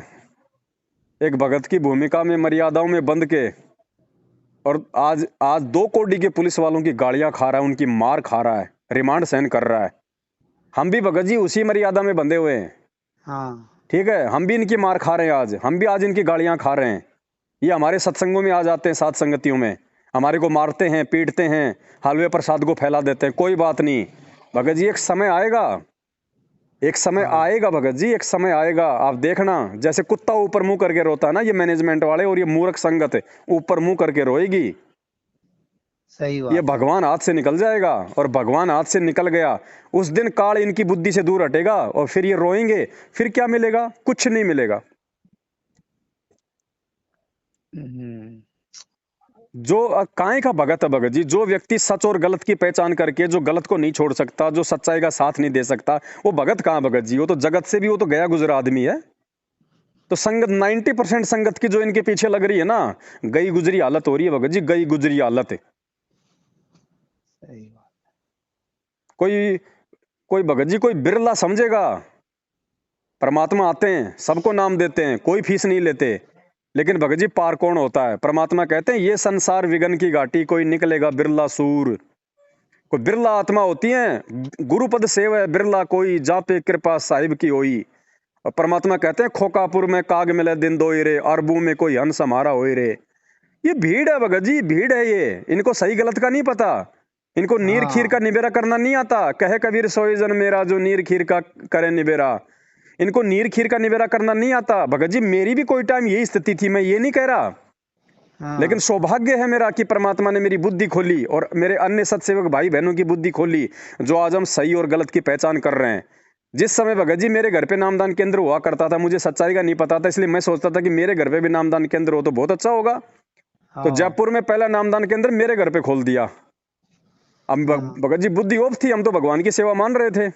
एक भगत की भूमिका में मर्यादाओं में बंध के, और आज आज 2 कोड़ी के पुलिस वालों की गालियां खा रहा है, उनकी मार खा रहा है, रिमांड सहन कर रहा है। हम भी भगत जी उसी मर्यादा में बंधे हुए हैं। हाँ ठीक है, हम भी इनकी मार खा रहे हैं, आज हम भी आज इनकी गालियां खा रहे हैं। ये हमारे सत्संगों में आ जाते हैं, साथ संगतियों में हमारे को मारते हैं, पीटते हैं, हलवे प्रसाद को फैला देते हैं। कोई बात नहीं भगत जी, एक समय आएगा, एक समय हाँ। आएगा भगत जी, एक समय आएगा, आप देखना। जैसे कुत्ता ऊपर मुंह करके रोता है ना, ये मैनेजमेंट वाले और ये मूर्ख संगत ऊपर मुंह करके रोएगी। सही ये बात है। भगवान हाथ से निकल जाएगा, और भगवान हाथ से निकल गया उस दिन काल इनकी बुद्धि से दूर हटेगा, और फिर ये रोएंगे। फिर क्या मिलेगा? कुछ नहीं मिलेगा। हम्म। जो काहे का भगत है भगत जी, जो व्यक्ति सच और गलत की पहचान करके, जो गलत को नहीं छोड़ सकता, जो सच्चाई का साथ नहीं दे सकता, वो भगत कहाँ भगत जी? वो तो जगत से भी, वो तो गया गुजरा आदमी है। तो संगत 90% संगत की जो इनके पीछे लग रही है ना, गई गुजरी हालत हो रही है भगत जी, गई गुजरी हालत। सही बात। कोई कोई भगत जी, कोई बिरला समझेगा परमात्मा आते हैं, सबको नाम देते हैं, कोई फीस नहीं लेते। लेकिन भगत जी पार कौन होता है? परमात्मा कहते हैं, ये संसार विघन की घाटी, कोई निकलेगा बिरला सूर। कोई बिरला आत्मा होती है, गुरुपद सेव है बिरला कोई, जा पे कृपा साहिब की होई। और परमात्मा कहते हैं, खोकापुर में काग मिले दिन दोई रे, अरबू में कोई हंस हमारा होई रे। ये भीड़ है भगत जी, भीड़ है ये, इनको सही गलत का नहीं पता। इनको नीर खीर का हाँ निबेरा करना नहीं आता। कहे कबीर सोई जन मेरा, जो नीर खीर का करे निबेरा। इनको नीर खीर का निबेरा करना नहीं आता भगत जी। मेरी भी कोई टाइम यही स्थिति थी, मैं ये नहीं कह रहा, लेकिन हाँ। सौभाग्य है मेरा कि परमात्मा ने मेरी बुद्धि खोली, और मेरे अन्य सत्सेवक भाई बहनों की बुद्धि खोली, जो आज हम सही और गलत की पहचान कर रहे हैं। जिस समय भगत जी मेरे घर पे नामदान केंद्र हुआ करता था, मुझे सच्चाई का नहीं पता था, इसलिए मैं सोचता था कि मेरे घर पे भी नामदान केंद्र हो तो बहुत अच्छा होगा। तो हाँ जयपुर में पहला नामदान केंद्र मेरे घर पे खोल दिया। अब हाँ भगत जी बुद्धि ऑफ थी, हम तो भगवान की सेवा मान रहे थे।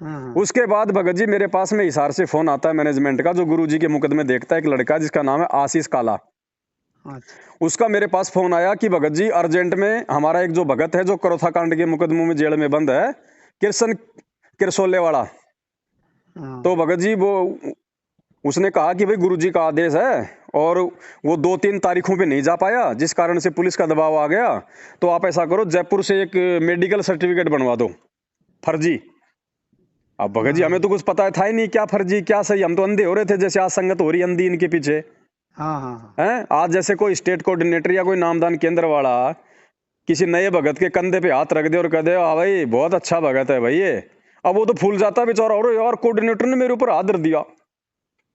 हाँ। उसके बाद भगत जी मेरे पास में हिसार से फोन आता है मैनेजमेंट का, जो गुरुजी के मुकदमे देखता है, एक लड़का जिसका नाम है आशीष काला। अच्छा। उसका मेरे पास फोन आया कि भगत जी अर्जेंट में हमारा एक जो भगत है, जो करोथा कांड के मुकदमों में जेल में बंद है, किरसन किरसोले वाला। हाँ तो भगत जी वो उसने कहा कि भाई गुरुजी का आदेश है, और वो 2-3 तारीखों पे नहीं जा पाया, जिस कारण से पुलिस का दबाव आ गया। तो आप ऐसा करो, जयपुर से एक मेडिकल सर्टिफिकेट बनवा दो, फर्जी। अब भगत जी हमें हाँ तो कुछ पता था ही नहीं, क्या फर्जी क्या सही, हम तो अंधे हो रहे थे, जैसे आज संगत हो रही अंधी इनके पीछे हाँ हाँ। हैं। आज जैसे कोई स्टेट कोऑर्डिनेटर या कोई नामदान केंद्र वाला किसी नए भगत के कंधे पे हाथ रख दे और कह दे, हाँ भाई बहुत अच्छा भगत है भाई ये, अब वो तो फूल जाता बेचारा, और यार कोऑर्डिनेटर ने मेरे ऊपर हाथ धर दिया।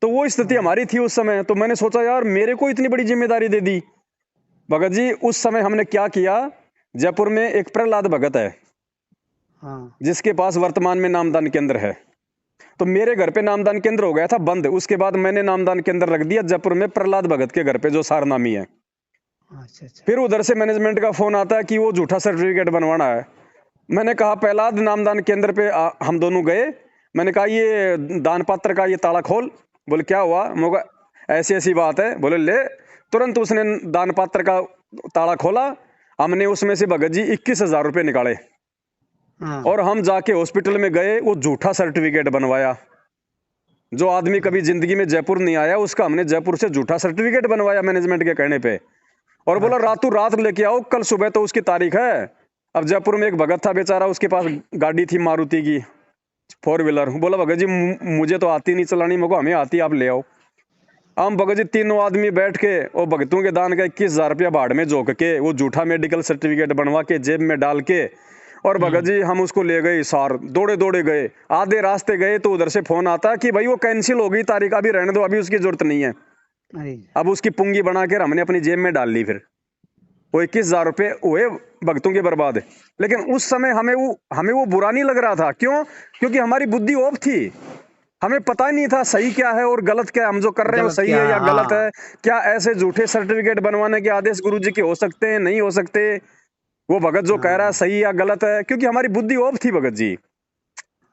तो वो स्थिति हाँ हमारी थी उस समय। तो मैंने सोचा यार मेरे को इतनी बड़ी जिम्मेदारी दे दी। भगत जी उस समय हमने क्या किया, जयपुर में एक प्रहलाद भगत है, हाँ। जिसके पास वर्तमान में नामदान केंद्र है। तो मेरे घर पे नामदान केंद्र हो गया था बंद, उसके बाद मैंने नामदान केंद्र रख दिया जयपुर में प्रहलाद भगत के घर पे, जो सारनामी है। अच्छा अच्छा। फिर उधर से मैनेजमेंट का फोन आता है कि वो झूठा सर्टिफिकेट बनवाना है। मैंने कहा प्रहलाद नामदान केंद्र पे हम दोनों गए। मैंने कहा ये दान पात्र का ये ताला खोल। बोले क्या हुआ? मैं ऐसी ऐसी बात है। बोले ले। तुरंत उसने दान पात्र का ताला खोला। हमने उसमें से भगत जी 21,000 रुपये निकाले, हाँ और हम जाके हॉस्पिटल में गए, वो झूठा सर्टिफिकेट बनवाया। जो आदमी कभी जिंदगी में जयपुर नहीं आया, उसका हमने जयपुर से झूठा सर्टिफिकेट बनवाया मैनेजमेंट के कहने पे, और बोला अच्छा। रातों रात लेके आओ, कल सुबह तो उसकी तारीख है। अब जयपुर में एक भगत था बेचारा, उसके पास गाड़ी थी मारुति की, फोर व्हीलर। बोला भगत जी मुझे तो आती नहीं चलानी, मेरे को हमें आती, आप ले आओ। हम भगत जी तीनों आदमी बैठ के और भगतों के दान का 21,000 रुपया भाड़ में झोंक के वो झूठा मेडिकल सर्टिफिकेट बनवा के जेब में डाल के और भगत जी हम उसको ले गए हिसार, दौड़े दौड़े गए। आधे रास्ते गए तो उधर से फोन आता कि भाई वो कैंसिल हो गई तारीख, अभी रहने दो, अभी उसकी जरूरत नहीं है। अरे अब उसकी पुंगी बना के हमने अपनी जेब में डाल ली। फिर वो 21,000 रुपये हुए भगतों के बर्बाद। लेकिन उस समय हमें वो बुरा नहीं लग रहा था। क्यों? क्योंकि हमारी बुद्धि ऑफ थी, हमें पता ही नहीं था सही क्या है और गलत क्या है, हम जो कर रहे हैं वो गलत सही क्या है है, या गलत हाँ। है। क्या ऐसे झूठे सर्टिफिकेट बनवाने के आदेश गुरुजी के हो सकते हैं, नहीं हो सकते? वो भगत जो कह रहा है हाँ सही या गलत है, क्योंकि हमारी बुद्धि ऑफ थी भगत जी।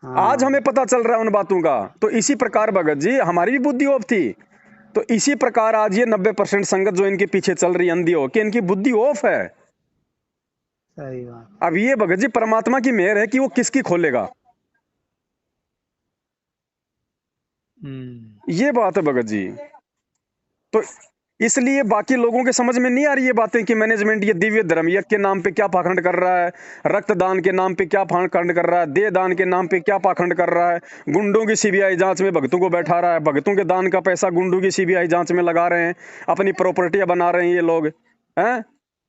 आज हमें हाँ पता चल रहा है उन बातों का। तो इसी प्रकार भगत जी हमारी भी बुद्धि ऑफ थी। तो इसी प्रकार आज ये 90% संगत जो इनके पीछे चल रही अंधी हो कि इनकी बुद्धि ऑफ है। सही बात। अब ये भगत जी परमात्मा की मेहर है कि वो किसकी खोलेगा, ये बात है भगत जी। तो इसलिए बाकी लोगों के समझ में नहीं आ रही ये बातें कि मैनेजमेंट ये दिव्य धर्म यज्ञ के नाम पे क्या पाखंड कर रहा है, रक्तदान के नाम पे क्या पाखंड कर रहा है, देह दान के नाम पे क्या पाखंड कर रहा है, गुंडों की सीबीआई जांच में भक्तों को बैठा रहा है, भक्तों के दान का पैसा गुंडों की सीबीआई जांच में लगा रहे हैं, अपनी प्रॉपर्टियां बना रहे हैं ये लोग हैं।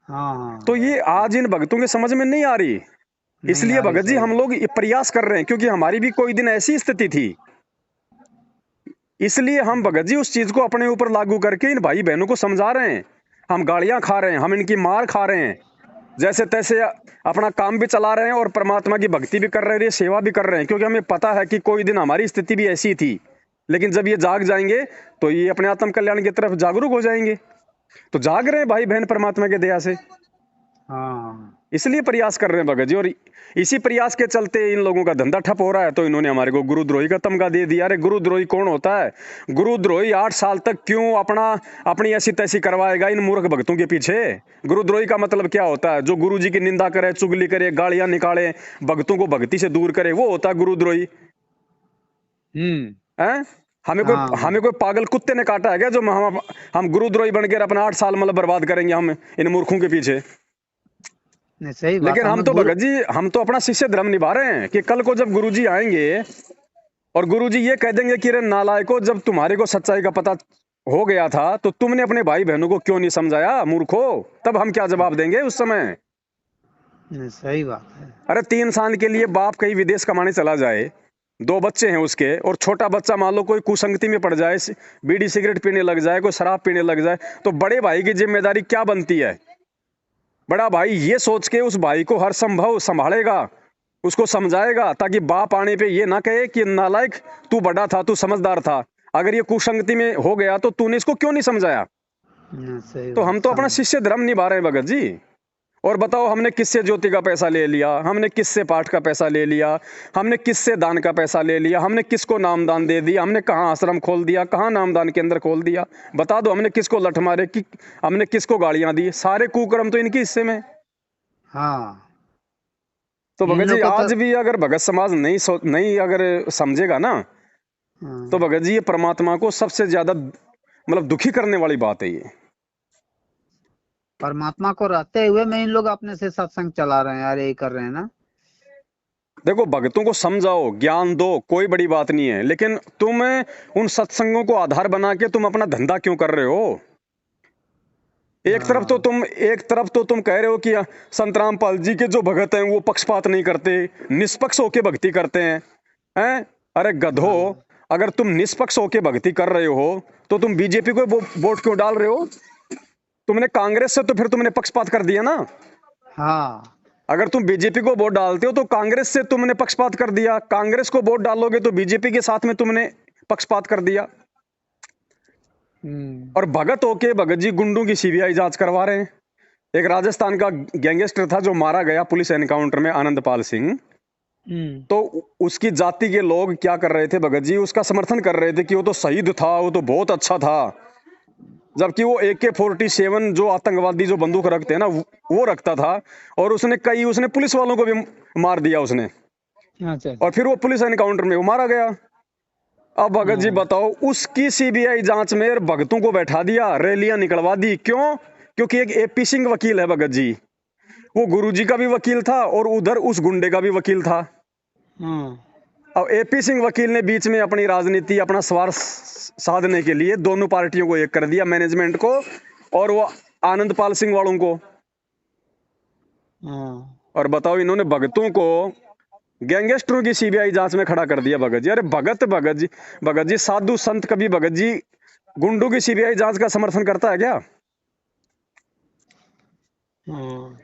हाँ तो हाँ ये आज इन भक्तों के समझ में नहीं आ रही। नहीं इसलिए आ रही, भगत जी सही हम बात। लोग ये प्रयास कर रहे हैं, क्योंकि हमारी भी कोई दिन ऐसी स्थिति थी। इसलिए हम भगत जी उस चीज को अपने ऊपर लागू करके इन भाई बहनों को समझा रहे हैं। हम गालियां खा रहे हैं, हम इनकी मार खा रहे हैं, जैसे तैसे अपना काम भी चला रहे हैं और परमात्मा की भक्ति भी कर रहे हैं, सेवा भी कर रहे हैं, क्योंकि हमें पता है कि कोई दिन हमारी स्थिति भी ऐसी थी। लेकिन जब ये जाग जाएंगे तो ये अपने आत्म कल्याण की तरफ जागरूक हो जाएंगे। तो जाग रहे हैं भाई बहन परमात्मा के दया से, हाँ इसलिए प्रयास कर रहे हैं भगत जी। और इसी प्रयास के चलते इन लोगों का धंधा ठप हो रहा है। तो इन्होंने हमारे को गुरुद्रोही का तमगा दे दिया। अरे गुरुद्रोही कौन होता है? गुरुद्रोही 8 साल तक क्यों अपनी ऐसी तैसी करवाएगा इन मूर्ख भक्तों के पीछे? गुरुद्रोही का मतलब क्या होता है? जो गुरु जी की निंदा करे, चुगली करे, गालियां निकाले, भक्तों को भक्ति से दूर करे, वो होता है गुरुद्रोही। हम्म है? हाँ हमें कोई पागल कुत्ते ने काटा है क्या जो हम गुरुद्रोही बनकर अपना 8 साल मतलब बर्बाद करेंगे हम इन मूर्खों के पीछे? नहीं, सही बात। लेकिन हम हमें तो गुरु। भगत जी हम तो अपना शिष्य धर्म निभा रहे हैं कि कल को जब गुरुजी आएंगे और गुरुजी ये कह देंगे कि रे नालायको, जब तुम्हारे को सच्चाई का पता हो गया था तो तुमने अपने भाई बहनों को क्यों नहीं समझाया मूर्खो? तब हम क्या जवाब देंगे उस समय? नहीं, सही बात है। अरे 3 साल के लिए बाप कहीं विदेश कमाने चला जाए, 2 बच्चे हैं उसके, और छोटा बच्चा मान लो कोई कुसंगति में पड़ जाए, बीड़ी सिगरेट पीने लग जाए, कोई शराब पीने लग जाए, तो बड़े भाई की जिम्मेदारी क्या बनती है? बड़ा भाई ये सोच के उस भाई को हर संभव संभालेगा, उसको समझाएगा, ताकि बाप आने पे ये ना कहे कि नालायक तू बड़ा था, तू समझदार था, अगर ये कुसंगति में हो गया तो तूने इसको क्यों नहीं समझाया? सही तो बात हम तो अपना समझ। शिष्य धर्म निभा रहे हैं भगत जी। और बताओ हमने किससे ज्योति का पैसा ले लिया, हमने किससे पाठ का पैसा ले लिया, हमने किससे दान का पैसा ले लिया, हमने किसको नामदान दे दिया, हमने कहाँ आश्रम खोल दिया, कहाँ नामदान केंद्र खोल दिया? बता दो, हमने किसको लठ मारे, कि हमने किसको गालियां दी? सारे कुकर्म तो इनके हिस्से में। हाँ तो इन भगत जी लोग को तो। आज भी अगर भगत समाज नहीं अगर समझेगा ना, तो हाँ, भगत जी ये परमात्मा को सबसे ज्यादा मतलब दुखी करने वाली बात है ये। परमात्मा को रहते हुए में इन लोग अपने से सत्संग चला रहे हैं यार, यही कर रहे हैं ना। देखो भक्तों को समझाओ, ज्ञान दो, कोई बड़ी बात नहीं है, लेकिन तुम उन सत्संगों को आधार बना के तुम अपना धंधा क्यों कर रहे हो? हाँ एक तरफ तो तुम कह रहे हो कि संत रामपाल जी के जो भगत हैं वो पक्षपात नहीं करते, निष्पक्ष होके भक्ति करते हैं। अरे गधो, हाँ अगर तुम निष्पक्ष होके भक्ति कर रहे हो तो तुम बीजेपी को वोट क्यों डाल रहे हो? तुमने कांग्रेस से तो फिर तुमने पक्षपात कर दिया ना। हाँ अगर तुम बीजेपी को वोट डालते हो तो कांग्रेस से तुमने पक्षपात कर दिया, कांग्रेस को वोट डालोगे तो बीजेपी के साथ में तुमने पक्षपात कर दिया। और भगत होके भगत जी गुंडों की सीबीआई जांच करवा रहे हैं। एक राजस्थान का गैंगस्टर था जो मारा गया पुलिस एनकाउंटर में, आनंदपाल सिंह। तो उसकी जाति के लोग क्या कर रहे थे भगत जी? उसका समर्थन कर रहे थे कि वो तो शहीद था, वो तो बहुत अच्छा था, जबकि वो AK-47 जो आतंकवादी जो बंदूक रखते हैं ना वो रखता था। और उसने पुलिस वालों को भी मार दिया उसने, अच्छा। और फिर वो पुलिस एनकाउंटर में वो मारा गया। अब भगत जी हाँ बताओ, उसकी सीबीआई जांच में भगतों को बैठा दिया, रैलियां निकलवा दी। क्यों? क्योंकि एक AP सिंह वकील है भगत जी, वो गुरुजी का भी वकील था और उधर उस गुंडे का भी वकील था। हाँ अब एपी सिंह वकील ने बीच में अपनी राजनीति, अपना स्वार्थ साधने के लिए दोनों पार्टियों को एक कर दिया, मैनेजमेंट को और वो आनंदपाल सिंह वालों को। हाँ। और बताओ, इन्होंने भगतों को गैंगस्टरों की सीबीआई जांच में खड़ा कर दिया। भगत जी, अरे भगत जी साधु संत, कभी भगत जी गुंडों की सीबीआई जांच का समर्थन करता है क्या? हाँ।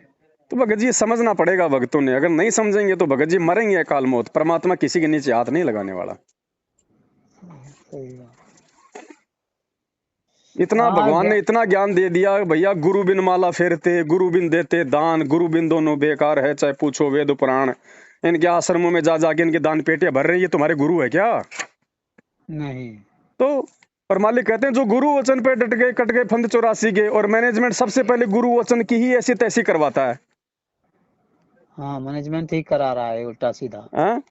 तो भगत जी समझना पड़ेगा भगतों ने, अगर नहीं समझेंगे तो भगत जी मरेंगे अकाल मौत। परमात्मा किसी के नीचे हाथ नहीं लगाने वाला। सही बात। इतना हाँ भगवान ने इतना ज्ञान दे दिया भैया, गुरु बिन माला फेरते, गुरु बिन देते दान, गुरु बिन दोनों बेकार है, चाहे पूछो वेद पुराण। इनके आश्रमों में जा जाके इनके दान पेटियां भर रही है, ये तुम्हारे गुरु है क्या? नहीं। तो और मालिक कहते हैं जो गुरु वचन पे डट गए कट गए फंद 84 के। और मैनेजमेंट सबसे पहले गुरु वचन की ही ऐसी तैसी करवाता है। हाँ, मैनेजमेंट ही करा रहा है उल्टा सीधा। हाँ?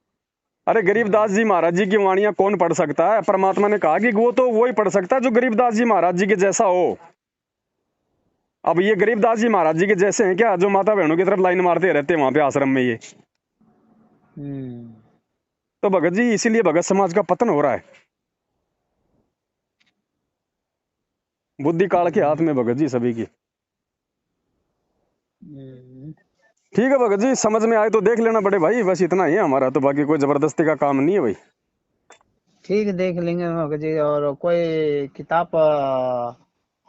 अरे गरीबदास जी महाराज जी की वाणियां कौन पढ़ सकता है? परमात्मा ने कहा कि वो तो वो ही पढ़ सकता है जो गरीबदास जी महाराज जी के जैसा हो। अब ये गरीबदास जी महाराज जी के जैसे हैं क्या, जो माता बहनों की तरफ लाइन मारते रहते हैं वहां पे आश्रम में ये? तो भगत जी इसीलिए भगत समाज का पतन हो रहा है। बुद्धि काल के हाथ में भगत जी सभी की। ठीक है भगत जी, समझ में आए तो देख लेना बड़े भाई, बस इतना ही है हमारा, तो बाकी कोई जबरदस्ती का काम नहीं है भाई। ठीक है, देख लेंगे भगत जी। और कोई किताब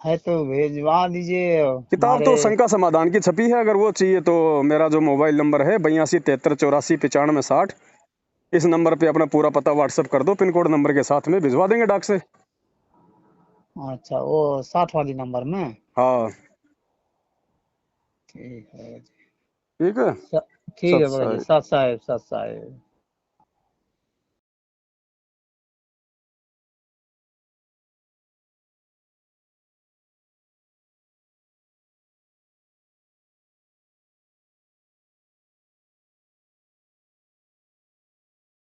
है तो भेजवा दीजिए किताब हमारे। तो शंका समाधान की छपी है, अगर वो चाहिए तो मेरा जो मोबाइल नंबर है 82 73 84 95 60, इस नंबर पे अपना पूरा पता व्हाट्सएप कर दो, पिन कोड नंबर के साथ में भिजवा देंगे डाक से। अच्छा, वो 60 वाली नंबर में। हाँ ठीक है भगत जी। ठीक है। ठीक है सत भगत जी, साई। सत साहेब, सत साहेब।